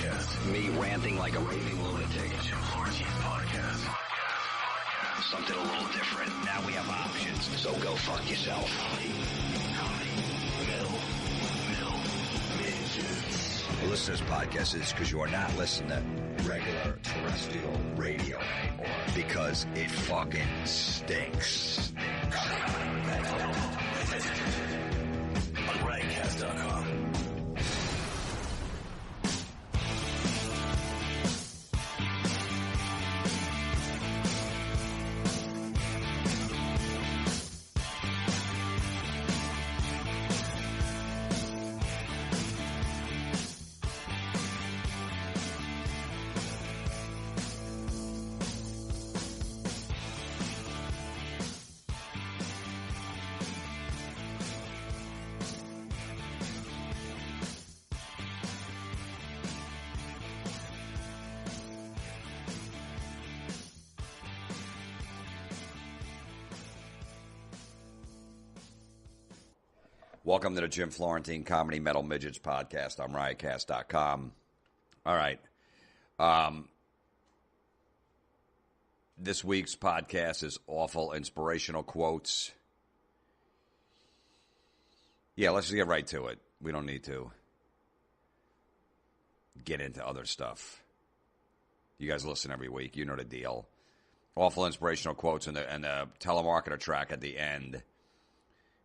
podcast. Me ranting like a raving lunatic. Jim Florentine podcast. Something a little different. Now we have options, so go fuck yourself. Midgets. You listen to this podcast is because you are not listening to regular terrestrial radio anymore. Because it fucking stinks. On riotcast.com. Welcome to the Jim Florentine Comedy Metal Midgets podcast on riotcast.com. All right. This week's podcast is awful inspirational quotes. Yeah, let's just get right to it. We don't need to get into other stuff. You guys listen every week. You know the deal. Awful inspirational quotes, and the telemarketer track at the end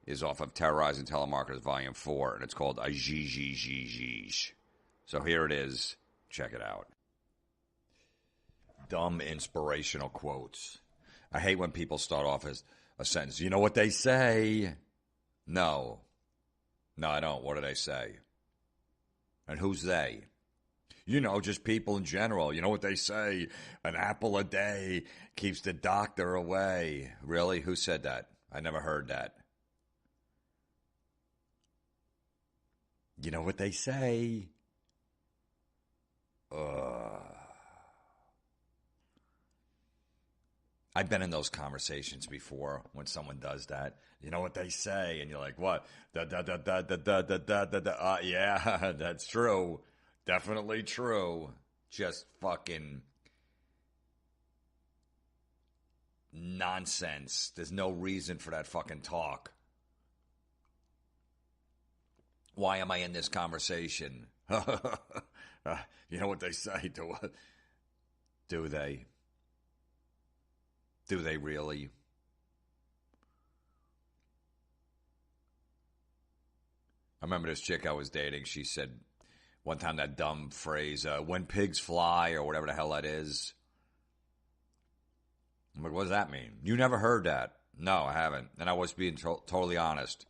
is off of Terrorizing Telemarketers Volume 4, and it's called Ajijijijij. So here it is. Check it out. Dumb inspirational quotes. I hate when people start off as a sentence. You know what they say? No. No, I don't. What do they say? And who's they? You know, just people in general. You know what they say? An apple a day keeps the doctor away. Really? Who said that? I never heard that. You know what they say? I've been in those conversations before when someone does that. You know what they say? And you're like, what? Yeah, that's true. Definitely true. Just fucking nonsense. There's no reason for that fucking talk. Why am I in this conversation? You know what they say to us? Do they? Do they really? I remember this chick I was dating. She said one time that dumb phrase, when pigs fly, or whatever the hell that is. I'm like, what does that mean? You never heard that? No, I haven't. And I was being totally honest.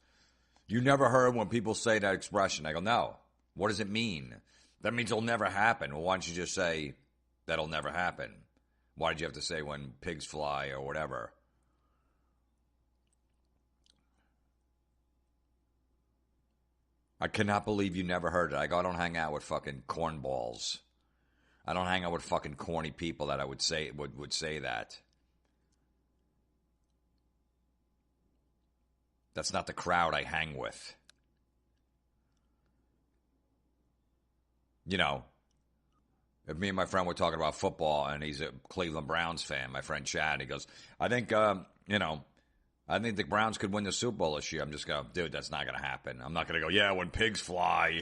You never heard when people say that expression. I go, no. What does it mean? That means it'll never happen. Well, why don't you just say that'll never happen? Why did you have to say when pigs fly or whatever? I cannot believe you never heard it. I go, I don't hang out with fucking cornballs. I don't hang out with fucking corny people that I would say would say that. That's not the crowd I hang with. You know, if me and my friend were talking about football and he's a Cleveland Browns fan, my friend Chad, he goes, I think the Browns could win the Super Bowl this year. I'm just going, dude, that's not going to happen. I'm not going to go, yeah, when pigs fly.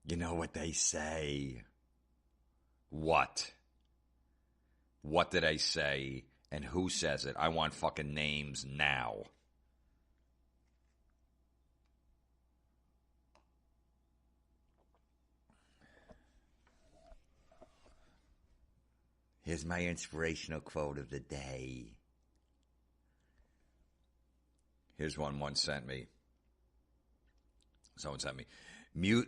You know what they say. What? What did I say, and who says it? I want fucking names now. Here's my inspirational quote of the day. Here's one sent me. Someone sent me.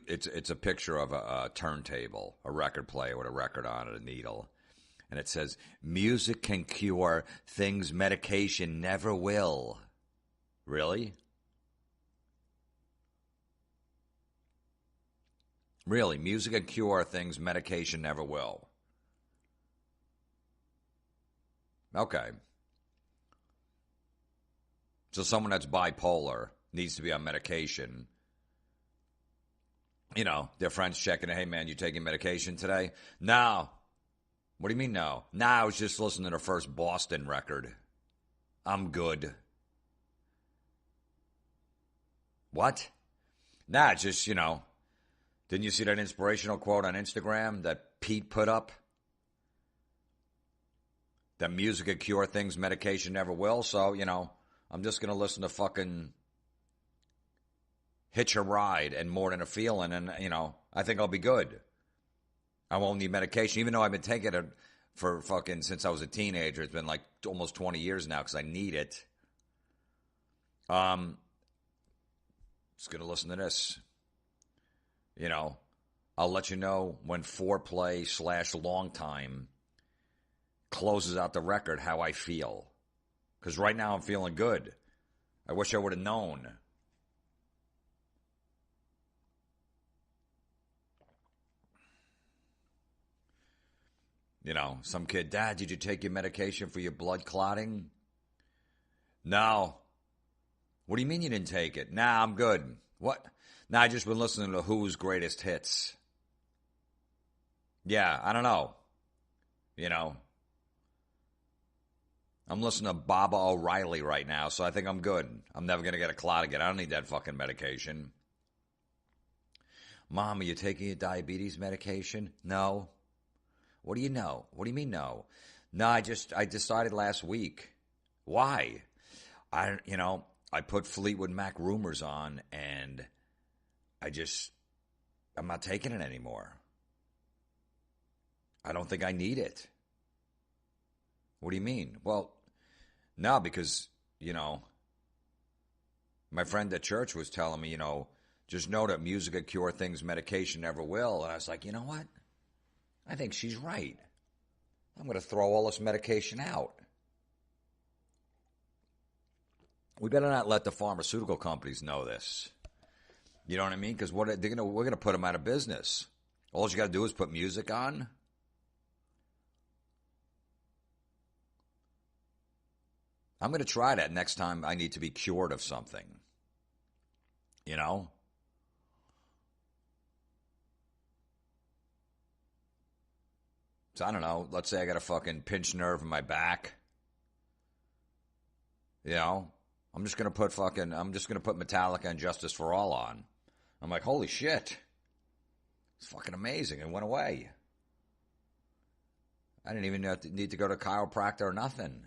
It's a picture of a turntable, a record player with a record on it, a needle. And it says, music can cure things medication never will. Really? Really, music can cure things medication never will. Okay. So someone that's bipolar needs to be on medication, their friends checking, hey, man, you taking medication today? No. What do you mean no? No, I was just listening to the first Boston record. I'm good. What? Nah, just, didn't you see that inspirational quote on Instagram that Pete put up? That music could cure things medication never will. So, I'm just going to listen to fucking Hitch a Ride and More Than a Feeling. And, I think I'll be good. I won't need medication, even though I've been taking it for fucking since I was a teenager. It's been like almost 20 years now because I need it. Just going to listen to this. I'll let you know when Foreplay / Long Time closes out the record how I feel. Because right now I'm feeling good. I wish I would have known. Some kid, Dad, did you take your medication for your blood clotting? No. What do you mean you didn't take it? Nah, I'm good. What? Nah, I just been listening to Who's Greatest Hits. Yeah, I don't know. I'm listening to Baba O'Reilly right now, so I think I'm good. I'm never going to get a clot again. I don't need that fucking medication. Mom, are you taking your diabetes medication? No. What do you know? What do you mean no? No, I decided last week. Why? I put Fleetwood Mac Rumors on, and I'm not taking it anymore. I don't think I need it. What do you mean? Well, no, because, my friend at church was telling me, just know that music could cure things medication never will. And I was like, you know what? I think she's right. I'm going to throw all this medication out. We better not let the pharmaceutical companies know this. You know what I mean? Because we're going to put them out of business. All you got to do is put music on. I'm going to try that next time I need to be cured of something. So I don't know. Let's say I got a fucking pinched nerve in my back. I'm just going to put Metallica and Justice for All on. I'm like, holy shit. It's fucking amazing. It went away. I didn't even need to go to a chiropractor or nothing.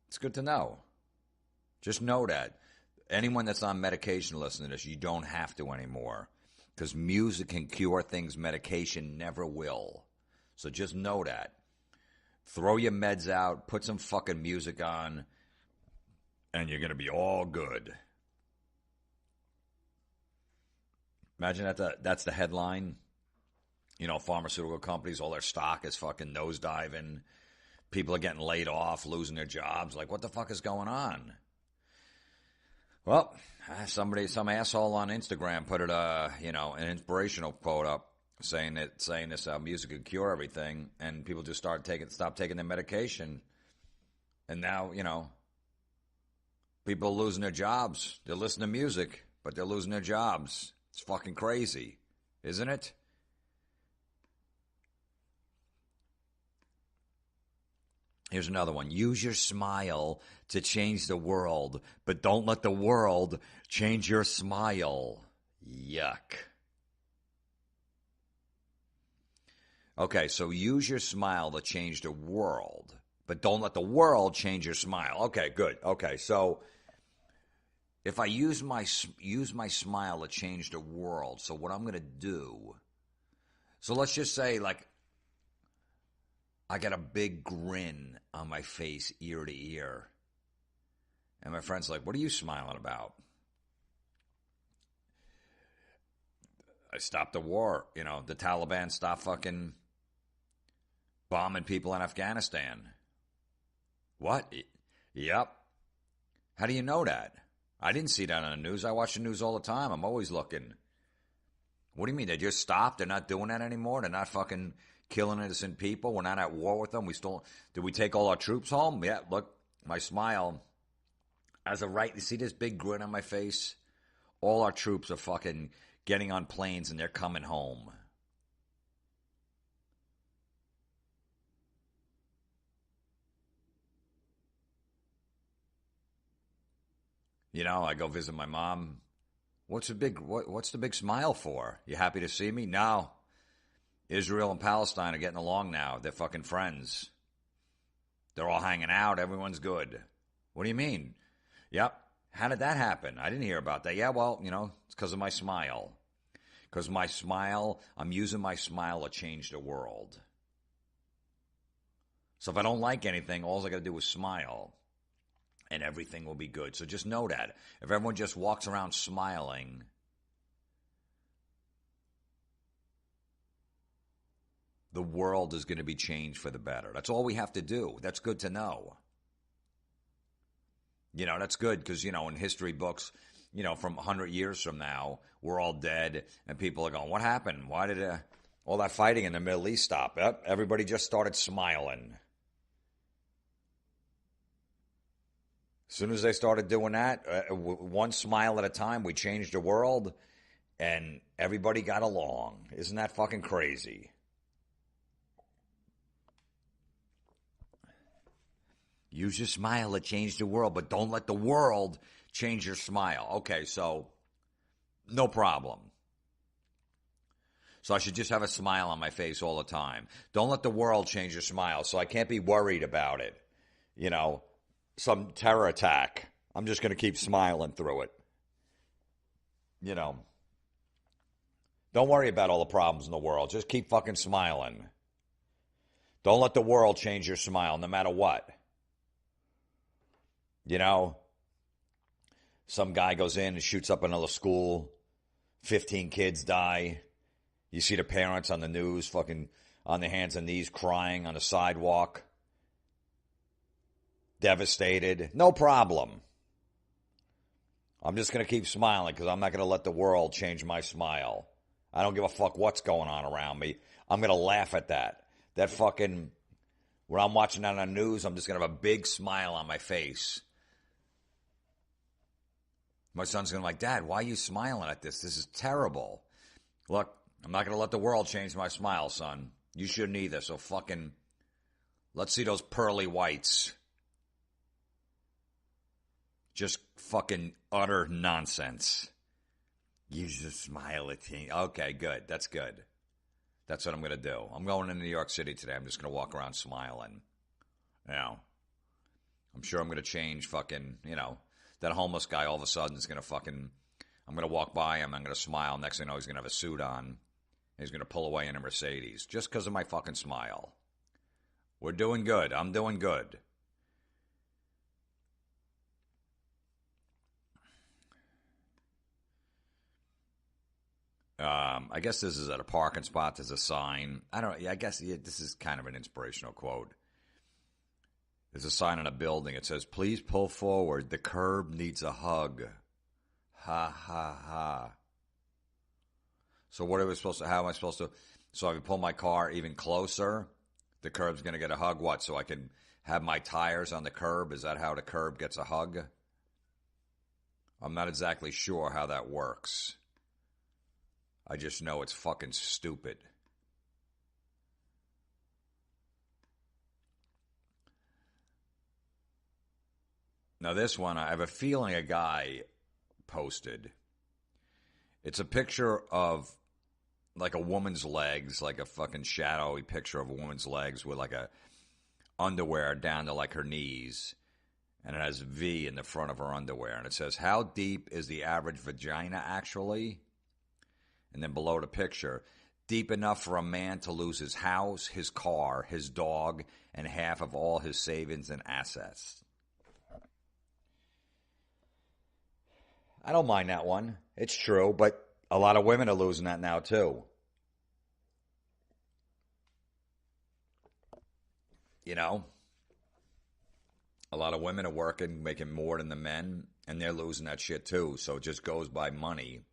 It's good to know. Just know that. Anyone that's on medication listening to this, you don't have to anymore. Because music can cure things medication never will. So just know that. Throw your meds out, put some fucking music on, and you're going to be all good. Imagine that's the headline. Pharmaceutical companies, all their stock is fucking nosediving. People are getting laid off, losing their jobs. Like, what the fuck is going on? Well, some asshole on Instagram put it, an inspirational quote up saying this music could cure everything, and people just stop taking their medication, and now people are losing their jobs. They're listening to music, but they're losing their jobs. It's fucking crazy, isn't it? Here's another one. Use your smile to change the world, but don't let the world change your smile. Yuck. Okay, so use your smile to change the world, but don't let the world change your smile. Okay, good. Okay, so if I use my smile to change the world, so what I'm going to do, so let's just say, like, I got a big grin on my face ear to ear. And my friend's like, what are you smiling about? I stopped the war. The Taliban stopped fucking bombing people in Afghanistan. What? Yep. How do you know that? I didn't see that on the news. I watch the news all the time. I'm always looking. What do you mean? They just stopped? They're not doing that anymore? They're not fucking killing innocent people? We're not at war with them? Did we take all our troops home? Yeah, look, My smile, as of right, you see this big grin on my face? All our troops are fucking getting on planes and they're coming home. You know, I go visit my mom. What's the big smile for? You happy to see me? No. Israel and Palestine are getting along now. They're fucking friends. They're all hanging out. Everyone's good. What do you mean? Yep. How did that happen? I didn't hear about that. Yeah, well, you know, it's because of my smile. Because my smile, I'm using my smile to change the world. So if I don't like anything, all I got to do is smile. And everything will be good. So just know that. If everyone just walks around smiling, the world is going to be changed for the better. That's all we have to do. That's good to know. You know, that's good because, you know, in history books, you know, from 100 years from now, we're all dead and people are going, what happened? Why did all that fighting in the Middle East stop? Yep, everybody just started smiling. As soon as they started doing that, one smile at a time, we changed the world, and everybody got along. Isn't that fucking crazy? Use your smile to change the world, but don't let the world change your smile. Okay, so no problem. So I should just have a smile on my face all the time. Don't let the world change your smile, so I can't be worried about it. You know, some terror attack. I'm just going to keep smiling through it. You know, don't worry about all the problems in the world. Just keep fucking smiling. Don't let the world change your smile, no matter what. You know, some guy goes in and shoots up another school. 15 kids die. You see the parents on the news fucking on their hands and knees crying on the sidewalk. Devastated. No problem. I'm just going to keep smiling because I'm not going to let the world change my smile. I don't give a fuck what's going on around me. I'm going to laugh at that. That fucking, when I'm watching that on the news, I'm just going to have a big smile on my face. My son's going to be like, Dad, why are you smiling at this? This is terrible. Look, I'm not going to let the world change my smile, son. You shouldn't either. So fucking, let's see those pearly whites. Just fucking utter nonsense. You just smile at me. Okay, good. That's good. That's what I'm going to do. I'm going to New York City today. I'm just going to walk around smiling. You know, I'm sure I'm going to change fucking, you know, that homeless guy all of a sudden is going to fucking, I'm going to walk by him. I'm going to smile. Next thing I know, he's going to have a suit on. He's going to pull away in a Mercedes just because of my fucking smile. We're doing good. I'm doing good. I guess this is at a parking spot. There's a sign. I guess this is kind of an inspirational quote. There's a sign on a building. It says, please pull forward. The curb needs a hug. Ha, ha, ha. So what are we supposed to, how am I supposed to, so if I pull my car even closer, the curb's going to get a hug. What, so I can have my tires on the curb? Is that how the curb gets a hug? I'm not exactly sure how that works. I just know it's fucking stupid. Now this one, I have a feeling a guy posted. It's a picture of like a woman's legs, like a fucking shadowy picture of a woman's legs with like a underwear down to like her knees. And it has V in the front of her underwear. And it says, how deep is the average vagina actually? And then below the picture, deep enough for a man to lose his house, his car, his dog, and half of all his savings and assets. I don't mind that one. It's true, but a lot of women are losing that now too. You know? A lot of women are working, making more than the men, and they're losing that shit too. So it just goes by money.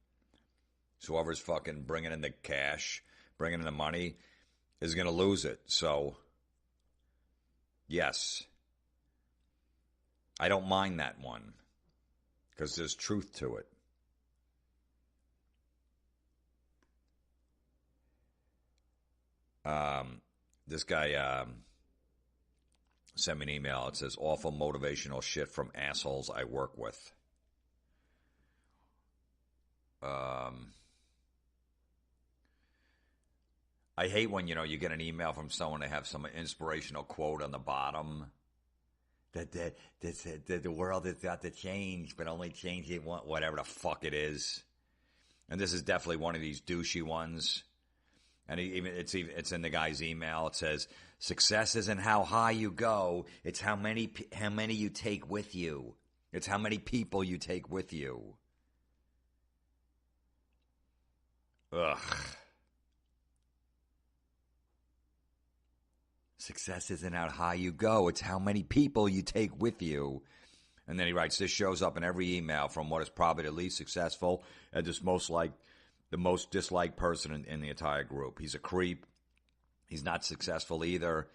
So whoever's fucking bringing in the cash, bringing in the money, is going to lose it. So, yes. I don't mind that one because there's truth to it. This guy sent me an email. It says, awful motivational shit from assholes I work with. I hate when, you get an email from someone that have some inspirational quote on the bottom. That the world has got to change, but only change it whatever the fuck it is. And this is definitely one of these douchey ones. And it's in the guy's email. It says, "Success isn't how high you go; it's how many you take with you. It's how many people you take with you." Ugh. Success isn't how high you go; it's how many people you take with you. And then he writes, "This shows up in every email from what is probably the least successful and just the most disliked person in the entire group. He's a creep. He's not successful either.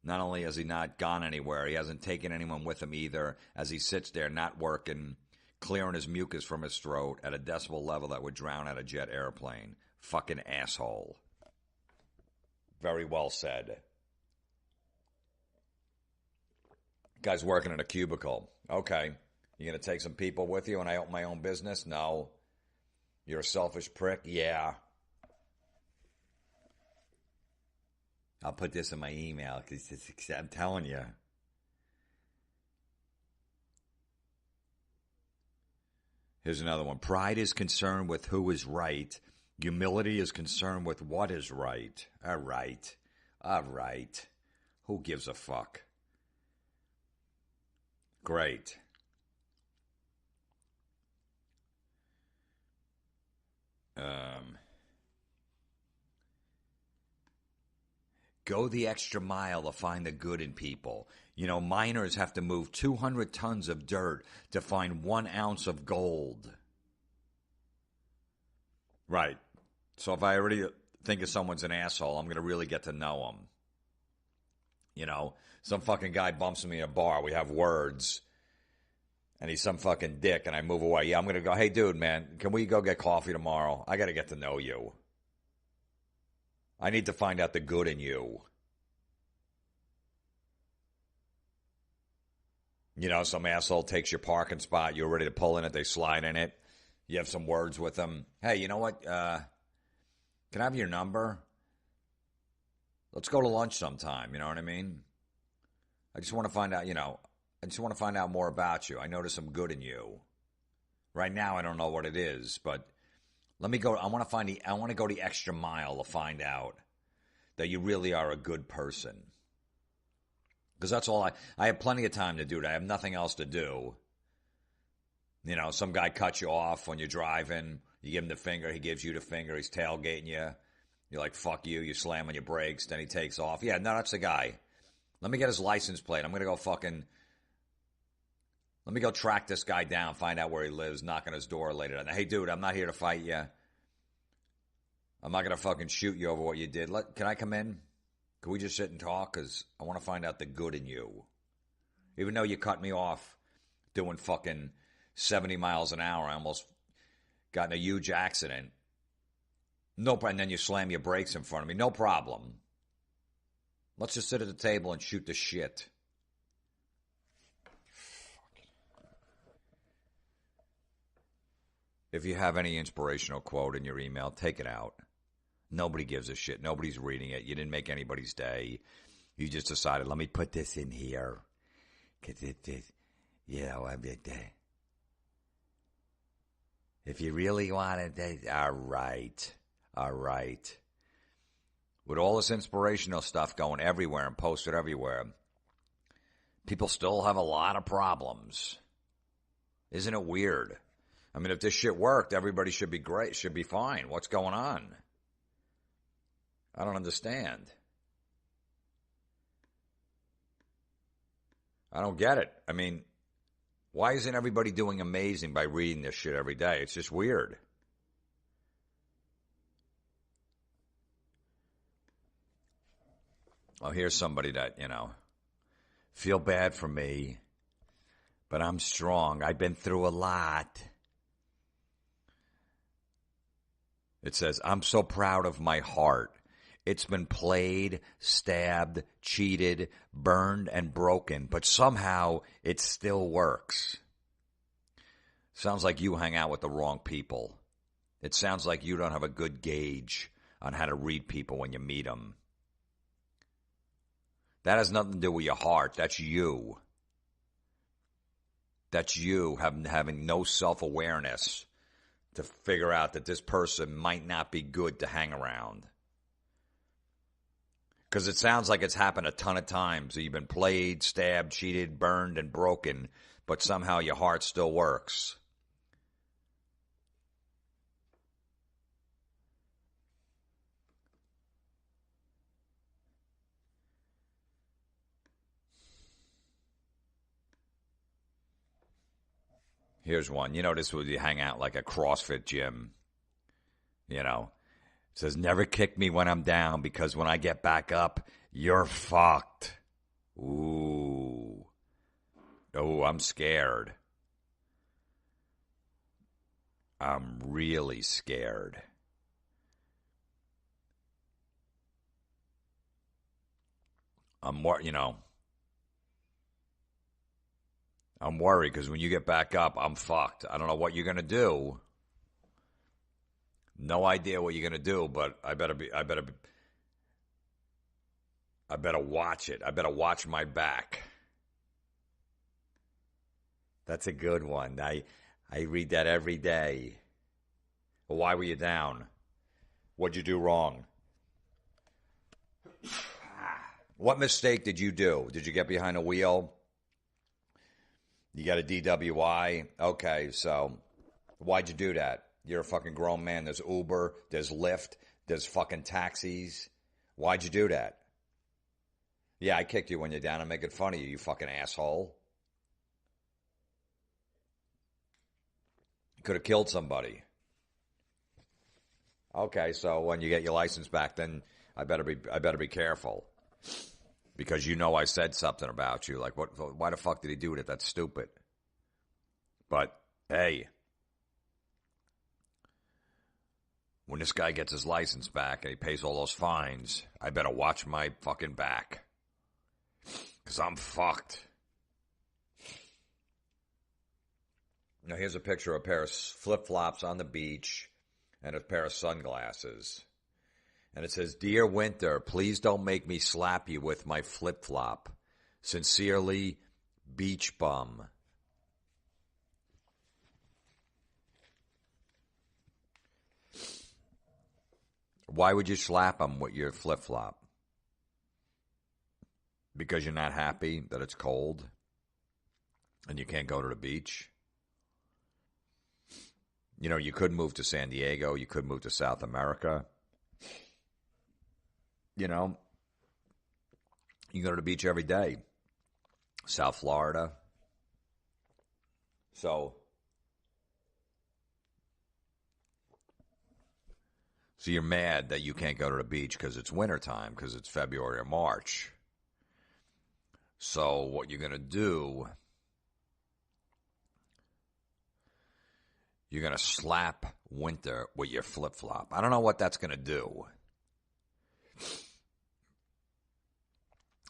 Not only has he not gone anywhere, he hasn't taken anyone with him either, as he sits there not working, clearing his mucus from his throat at a decibel level that would drown out a jet airplane. Fucking asshole." Very well said. Guy's working in a cubicle. Okay. You going to take some people with you and I open my own business? No. You're a selfish prick? Yeah. I'll put this in my email because I'm telling you. Here's another one. Pride is concerned with who is right. Humility is concerned with what is right. All right. All right. Who gives a fuck? Great. Go the extra mile to find the good in people. Miners have to move 200 tons of dirt to find 1 ounce of gold. Right. So if I already think of someone's an asshole, I'm going to really get to know him. Some fucking guy bumps me in a bar. We have words. And he's some fucking dick, and I move away. Yeah, I'm going to go, "Hey, dude, man, can we go get coffee tomorrow? I got to get to know you. I need to find out the good in you." Some asshole takes your parking spot. You're ready to pull in it. They slide in it. You have some words with them. "Hey, you know what? Can I have your number? Let's go to lunch sometime." You know what I mean? I just want to find out, I just want to find out more about you. I notice some good in you. Right now, I don't know what it is, but let me go. I want to go the extra mile to find out that you really are a good person. Because that's all I have plenty of time to do it. I have nothing else to do. Some guy cuts you off when you're driving. You give him the finger. He gives you the finger. He's tailgating you. You're like, "Fuck you." You slam on your brakes. Then he takes off. Yeah, no, that's the guy. Let me get his license plate. I'm going to go let me go track this guy down, find out where he lives, knock on his door later. "Hey, dude, I'm not here to fight you. I'm not going to fucking shoot you over what you did. Can I come in? Can we just sit and talk? Because I want to find out the good in you. Even though you cut me off doing fucking 70 miles an hour, I almost got in a huge accident. And then you slam your brakes in front of me. No problem. Let's just sit at the table and shoot the shit." If you have any inspirational quote in your email, take it out. Nobody gives a shit. Nobody's reading it. You didn't make anybody's day. You just decided, let me put this in here. Because if you really wanted it, all right. All right. With all this inspirational stuff going everywhere and posted everywhere, people still have a lot of problems. Isn't it weird? I mean, if this shit worked, everybody should be great, should be fine. What's going on? I don't understand. I don't get it. I mean, why isn't everybody doing amazing by reading this shit every day? It's just weird. Oh, here's somebody that, feel bad for me. But I'm strong. I've been through a lot. It says, I'm so proud of my heart. It's been played, stabbed, cheated, burned, and broken, but somehow it still works. Sounds like you hang out with the wrong people. It sounds like you don't have a good gauge on how to read people when you meet them. That has nothing to do with your heart. That's you. That's you having no self-awareness to figure out that this person might not be good to hang around. Because it sounds like it's happened a ton of times. You've been played, stabbed, cheated, burned, and broken, but somehow your heart still works. Here's one. You know, this would you hang out like a CrossFit gym. You know, it says, never kick me when I'm down because when I get back up, you're fucked. Ooh. Oh, I'm scared. I'm really scared. I'm worried because when you get back up, I'm fucked. I don't know what you're going to do. No idea what you're going to do, but I better watch it. I better watch my back. That's a good one. I read that every day. Well, why were you down? What'd you do wrong? What mistake did you do? Did you get behind a wheel? You got a DWI? Okay, so why'd you do that? You're a fucking grown man. There's Uber, there's Lyft, there's fucking taxis. Why'd you do that? Yeah, I kicked you when you're down. I'm making fun of you, you fucking asshole. You could have killed somebody. Okay, so when you get your license back, then I better be careful. Because you know I said something about you. Like, why the fuck did he do that? That's stupid. But, hey, when this guy gets his license back and he pays all those fines, I better watch my fucking back. Because I'm fucked. Now, here's a picture of a pair of flip-flops on the beach and a pair of sunglasses. And it says, Dear Winter, please don't make me slap you with my flip-flop. Sincerely, Beach Bum. Why would you slap him with your flip-flop? Because you're not happy that it's cold and you can't go to the beach? You know, you could move to San Diego. You could move to South America. You know, you go to the beach every day. South Florida. So you're mad that you can't go to the beach because it's wintertime, because it's February or March. So what you're going to do, you're going to slap Winter with your flip-flop. I don't know what that's going to do.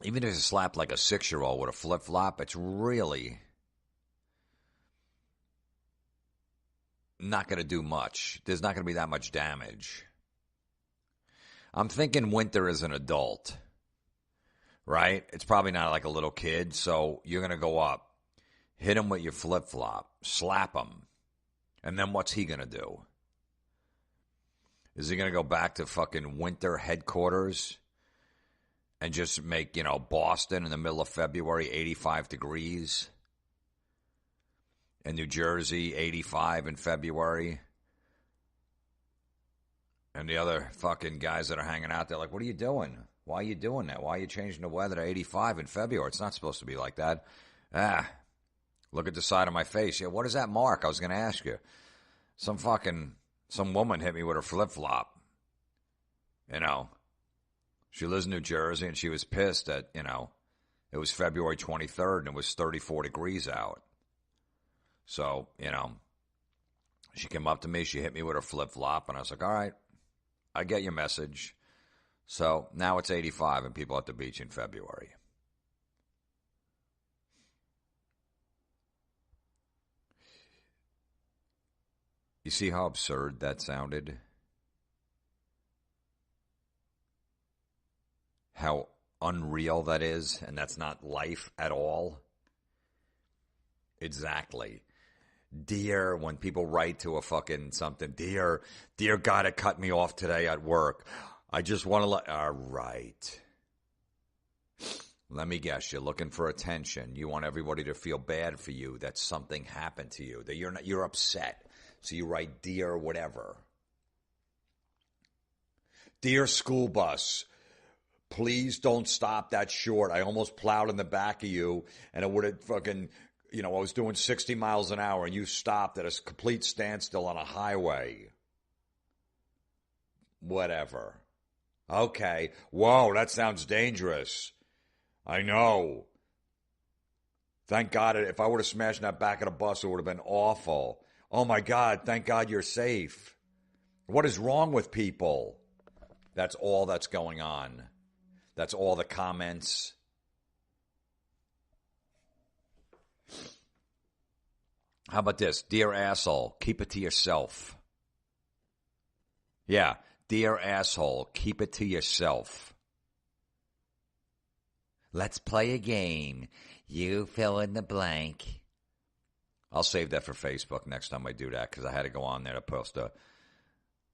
Even if you slap like a 6-year-old with a flip-flop, it's really not going to do much. There's not going to be that much damage. I'm thinking Winter is an adult, right? It's probably not like a little kid, so you're going to go up, hit him with your flip-flop, slap him, and then what's he going to do? Is he going to go back to fucking Winter headquarters and just make, you know, Boston in the middle of February 85 degrees? And New Jersey 85 in February? And the other fucking guys that are hanging out there like, what are you doing? Why are you doing that? Why are you changing the weather to 85 in February? It's not supposed to be like that. Look at the side of my face. Yeah, what is that mark? I was going to ask you. Some woman hit me with her flip-flop. You know, she lives in New Jersey, and she was pissed that, you know, it was February 23rd, and it was 34 degrees out. So, she came up to me. She hit me with her flip-flop, and I was like, all right, I get your message. So now it's 85 and people at the beach in February. You see how absurd that sounded? How unreal that is, and that's not life at all? Exactly. Dear, when people write to a fucking something, dear God, it cut me off today at work. I just want to all right. Let me guess, you're looking for attention. You want everybody to feel bad for you that something happened to you, that you're upset. So you write dear whatever. Dear school bus, please don't stop that short. I almost plowed in the back of you and it would have fucking, I was doing 60 miles an hour and you stopped at a complete standstill on a highway. Whatever. Okay. Whoa, that sounds dangerous. I know. Thank God, if I would have smashed in that back of the bus, it would have been awful. Oh my God, thank God you're safe. What is wrong with people? That's all that's going on. That's all the comments. How about this? Dear asshole, keep it to yourself. Yeah, dear asshole, keep it to yourself. Let's play a game. You fill in the blank. I'll save that for Facebook next time I do that because I had to go on there to post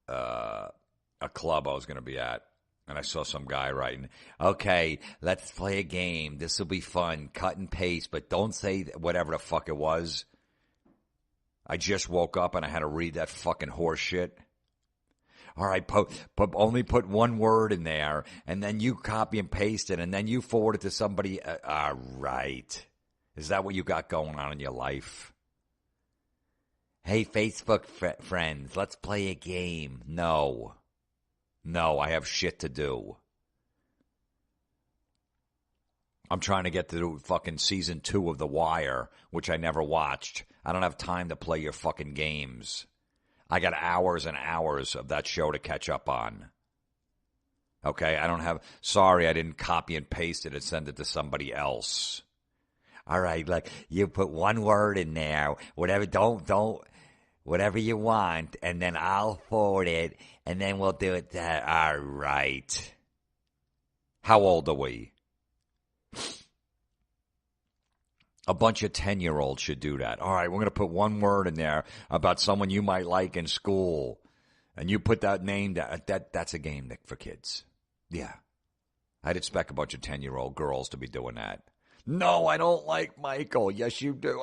a club I was going to be at. And I saw some guy writing, okay, let's play a game. This will be fun. Cut and paste, but don't say whatever the fuck it was. I just woke up and I had to read that fucking horse shit. All right, only put one word in there, and then you copy and paste it, and then you forward it to somebody. All right. Is that what you got going on in your life? Hey, Facebook friends, let's play a game. No, I have shit to do. I'm trying to get to fucking season 2 of The Wire, which I never watched. I don't have time to play your fucking games. I got hours and hours of that show to catch up on. Okay, sorry, I didn't copy and paste it and send it to somebody else. All right, like, you put one word in there, whatever, whatever you want, and then I'll forward it, and then we'll do it that. All right. How old are we? A bunch of 10-year-olds should do that. All right, we're going to put one word in there about someone you might like in school. And you put that name down. That's a game for kids. Yeah. I'd expect a bunch of 10-year-old girls to be doing that. No, I don't like Michael. Yes, you do.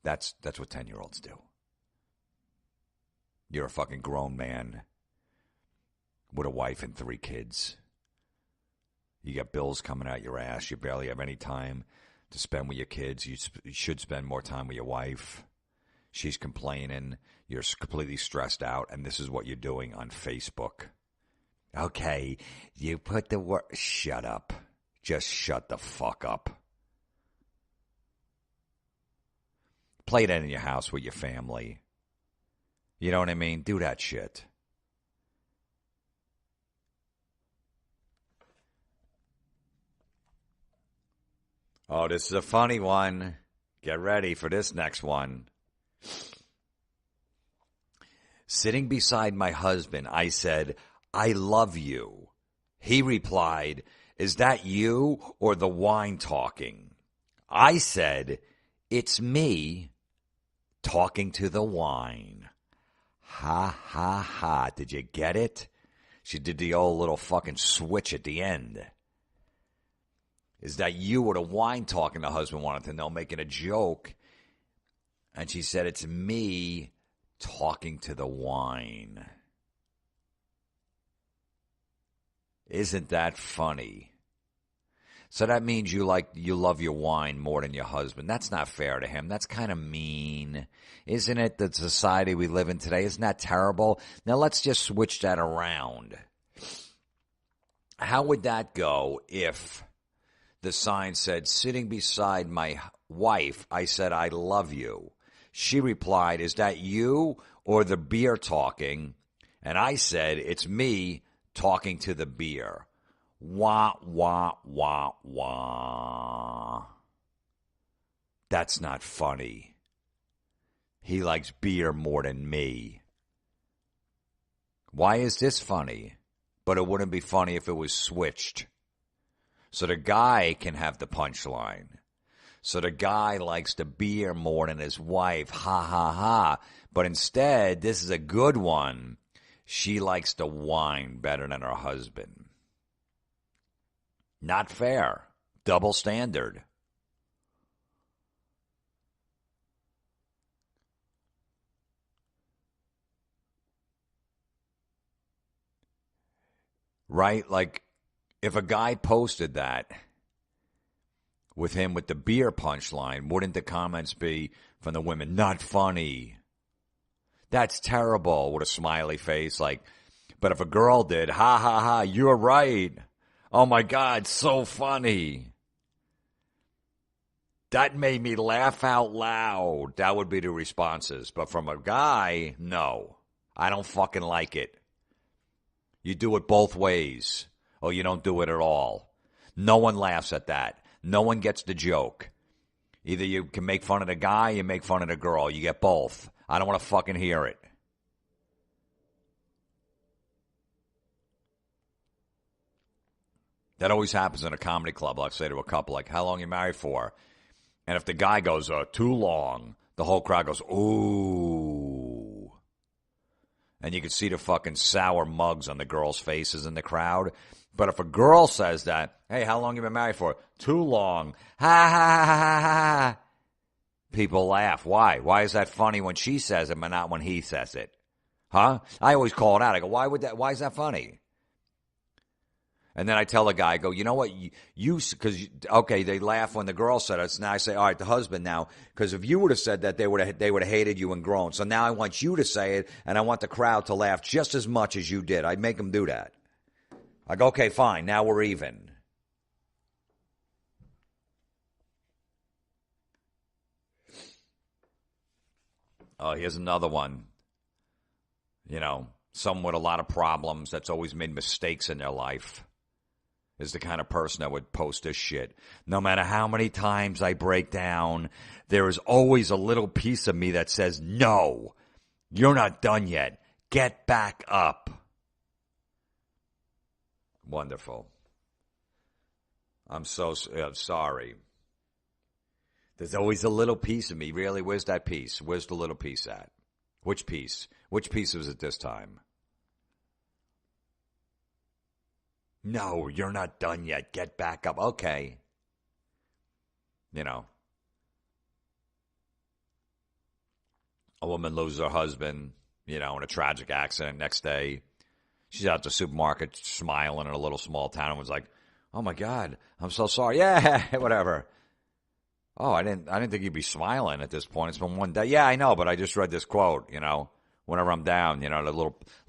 That's what 10-year-olds do. You're a fucking grown man with a wife and 3 kids. You got bills coming out your ass. You barely have any time to spend with your kids. You should spend more time with your wife. She's complaining. You're completely stressed out, and this is what you're doing on Facebook. Okay, you put the word... Shut up. Just shut the fuck up. Play that in your house with your family. You know what I mean? Do that shit. Oh, this is a funny one. Get ready for this next one. Sitting beside my husband, I said, I love you. He replied, is that you or the wine talking? I said, it's me talking to the wine. Ha, ha, ha. Did you get it? She did the old little fucking switch at the end. Is that you or the wine talking? The husband wanted to know, making a joke. And she said, it's me talking to the wine. Isn't that funny? So that means you love your wine more than your husband. That's not fair to him. That's kind of mean. Isn't it, the society we live in today? Isn't that terrible? Now let's just switch that around. How would that go if the sign said, sitting beside my wife, I said, I love you. She replied, is that you or the beer talking? And I said, it's me talking to the beer. Wah, wah, wah, wah. That's not funny. He likes beer more than me. Why is this funny? But it wouldn't be funny if it was switched. So the guy can have the punchline. So the guy likes the beer more than his wife. Ha, ha, ha. But instead, this is a good one. She likes the wine better than her husband. Not fair. Double standard. Right? Like, if a guy posted that with him with the beer punchline, wouldn't the comments be from the women, not funny? That's terrible, with a smiley face. Like, but if a girl did, ha, ha, ha, you're right. Oh, my God, so funny. That made me laugh out loud. That would be the responses. But from a guy, no. I don't fucking like it. You do it both ways, or you don't do it at all. No one laughs at that. No one gets the joke. Either you can make fun of the guy, you make fun of the girl. You get both. I don't want to fucking hear it. That always happens in a comedy club. I'll say to a couple, like, how long you married for? And if the guy goes, too long, the whole crowd goes, ooh. And you can see the fucking sour mugs on the girls' faces in the crowd. But if a girl says that, hey, how long you been married for? Too long. Ha, ha, ha, ha, ha. People laugh. Why? Why is that funny when she says it, but not when he says it? Huh? I always call it out. I go, why is that funny? And then I tell the guy, I go, you know what, okay, they laugh when the girl said it. So now I say, all right, the husband now, because if you would have said that, they would have hated you and grown. So now I want you to say it, and I want the crowd to laugh just as much as you did. I make them do that. I go, okay, fine, now we're even. Oh, here's another one. You know, someone with a lot of problems that's always made mistakes in their life is the kind of person that would post this shit. No matter how many times I break down, there is always a little piece of me that says, no, you're not done yet. Get back up. Wonderful. I'm so sorry. There's always a little piece of me. Really, where's that piece? Where's the little piece at? Which piece? Which piece was it this time? No, you're not done yet. Get back up. Okay. You know. A woman loses her husband, you know, in a tragic accident. Next day, she's out at the supermarket smiling in a little small town and was like, oh, my God, I'm so sorry. Yeah, whatever. Oh, I didn't think you'd be smiling at this point. It's been one day. Yeah, I know, but I just read this quote, you know. Whenever I'm down, you know, the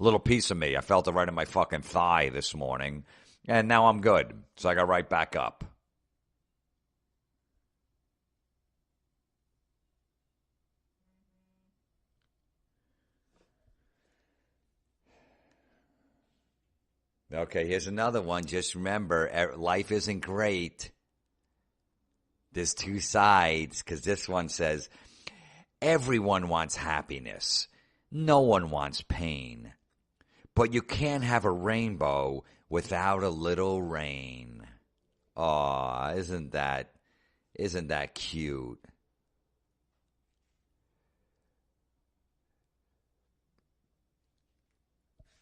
little piece of me. I felt it right in my fucking thigh this morning. And now I'm good. So I got right back up. Okay, here's another one. Just remember, life isn't great. There's two sides, because this one says, everyone wants happiness. No one wants pain. But you can't have a rainbow without a little rain. Aw, isn't that cute?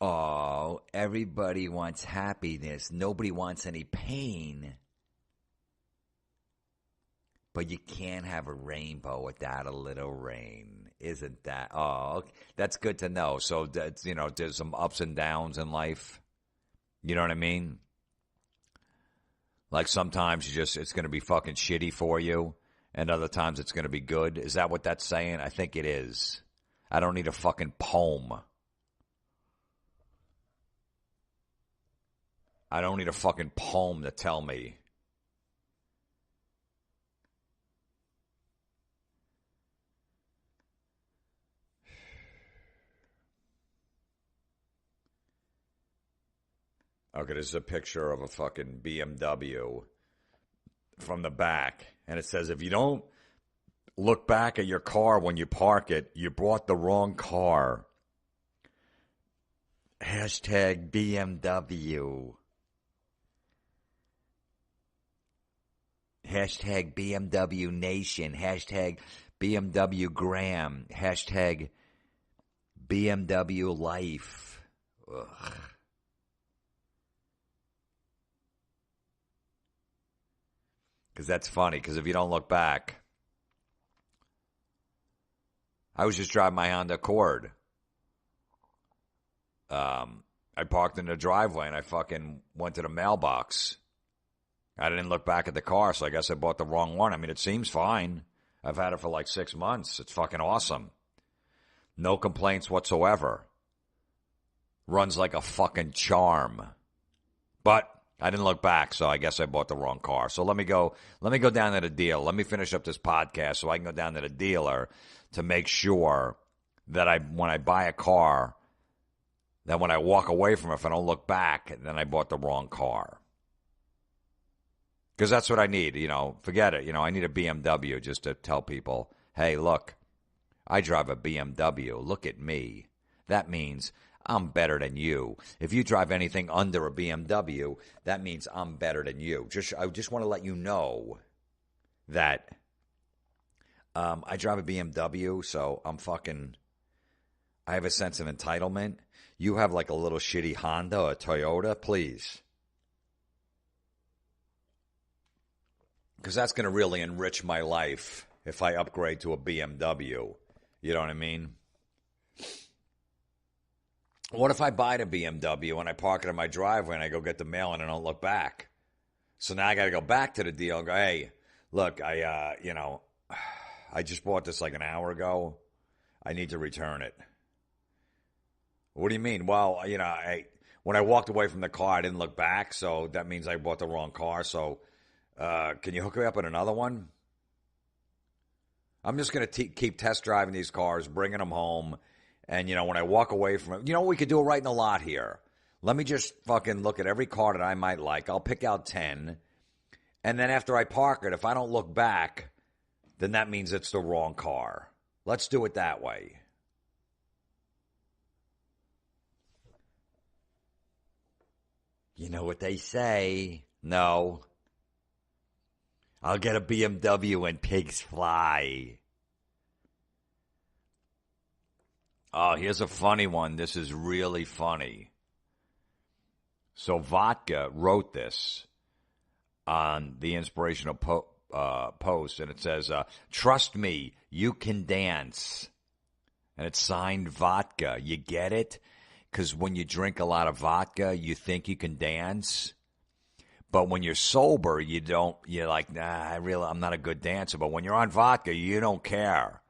Oh, everybody wants happiness. Nobody wants any pain. But you can't have a rainbow without a little rain. Isn't that? Oh, that's good to know. So that's, you know, there's some ups and downs in life. You know what I mean? Like sometimes it's going to be fucking shitty for you, and other times it's going to be good. Is that what that's saying? I think it is. I don't need a fucking poem. I don't need a fucking poem to tell me. Okay, this is a picture of a fucking BMW from the back. And it says, if you don't look back at your car when you park it, you bought the wrong car. Hashtag BMW. Hashtag BMW Nation. Hashtag BMW Graham. Hashtag BMW Life. Ugh. Because that's funny, because if you don't look back, I was just driving my Honda Accord. I parked in the driveway and I fucking went to the mailbox. I didn't look back at the car, so I guess I bought the wrong one. I mean, it seems fine. I've had it for like 6 months. It's fucking awesome. No complaints whatsoever. Runs like a fucking charm. But I didn't look back, so I guess I bought the wrong car. So let me go down to the deal. Let me finish up this podcast so I can go down to the dealer to make sure that when I buy a car, that when I walk away from it, if I don't look back, then I bought the wrong car. Because that's what I need, forget it. I need a BMW just to tell people, hey, look, I drive a BMW. Look at me. That means I'm better than you. If you drive anything under a BMW, that means I'm better than you. I just want to let you know that I drive a BMW, so I have a sense of entitlement. You have like a little shitty Honda or Toyota, please. Because that's going to really enrich my life if I upgrade to a BMW. You know what I mean? What if I buy the BMW and I park it in my driveway and I go get the mail and I don't look back? So now I got to go back to the deal and go, hey, look, I just bought this like an hour ago. I need to return it. What do you mean? Well, when I walked away from the car, I didn't look back, so that means I bought the wrong car. So can you hook me up with another one? I'm just going to keep test driving these cars, bringing them home. And, when I walk away from it, we could do it right in the lot here. Let me just fucking look at every car that I might like. I'll pick out 10. And then after I park it, if I don't look back, then that means it's the wrong car. Let's do it that way. You know what they say? No. I'll get a BMW when pigs fly. Oh, here's a funny one. This is really funny. So Vodka wrote this on the Inspirational post, and it says, trust me, you can dance. And it's signed Vodka. You get it? Because when you drink a lot of vodka, you think you can dance. But when you're sober, you don't. You're like, nah, I'm not a good dancer. But when you're on vodka, you don't care.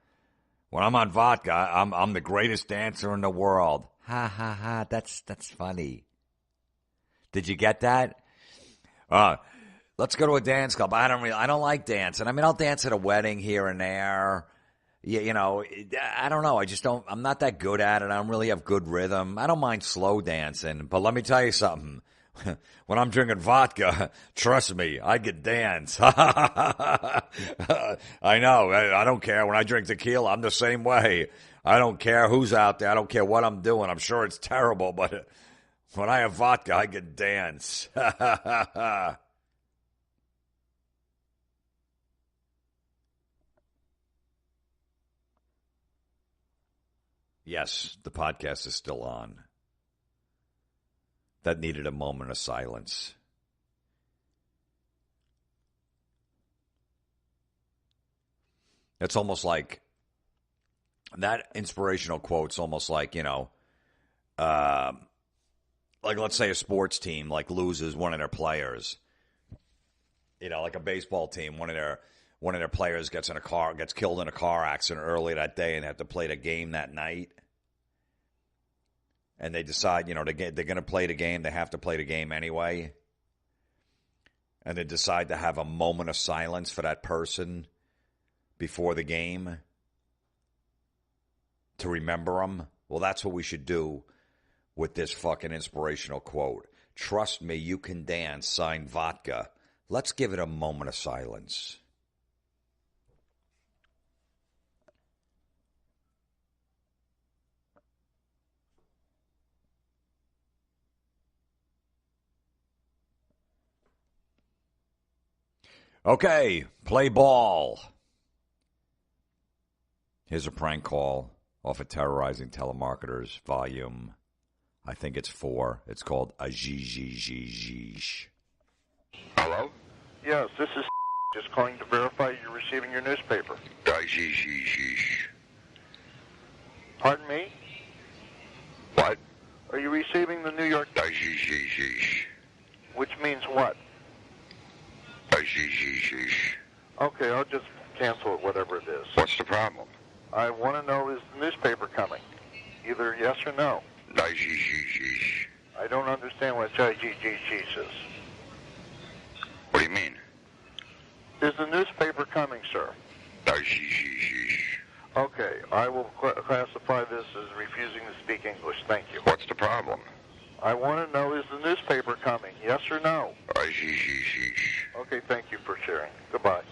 When I'm on vodka, I'm the greatest dancer in the world. Ha ha ha! That's funny. Did you get that? Let's go to a dance club. I don't like dancing. I mean, I'll dance at a wedding here and there. I don't know. I'm not that good at it. I don't really have good rhythm. I don't mind slow dancing. But let me tell you something. When I'm drinking vodka, trust me, I can dance. I know. I don't care. When I drink tequila, I'm the same way. I don't care who's out there. I don't care what I'm doing. I'm sure it's terrible, but when I have vodka, I can dance. Yes, the podcast is still on. That needed a moment of silence. It's almost like that inspirational quote's almost like, like let's say a sports team like loses one of their players. Like a baseball team, one of their players gets killed in a car accident early that day and have to play the game that night. And they decide, they're going to play the game. They have to play the game anyway. And they decide to have a moment of silence for that person before the game to remember them. Well, that's what we should do with this fucking inspirational quote. Trust me, you can dance. Signed, Vodka. Let's give it a moment of silence. Okay, play ball. Here's a prank call off of Terrorizing Telemarketers, volume, I think it's 4. It's called a Zhizhizhizh. Hello? Yes, this is just calling to verify you're receiving your newspaper. Pardon me? What? Are you receiving the New York... Which means what? Okay, I'll just cancel it, whatever it is. What's the problem? I want to know, is the newspaper coming? Either yes or no. I don't understand what IGGG is. What do you mean? Is the newspaper coming, sir? Okay, I will classify this as refusing to speak English. Thank you. What's the problem? I want to know, is the newspaper coming? Yes or no? Okay, thank you for sharing. Goodbye.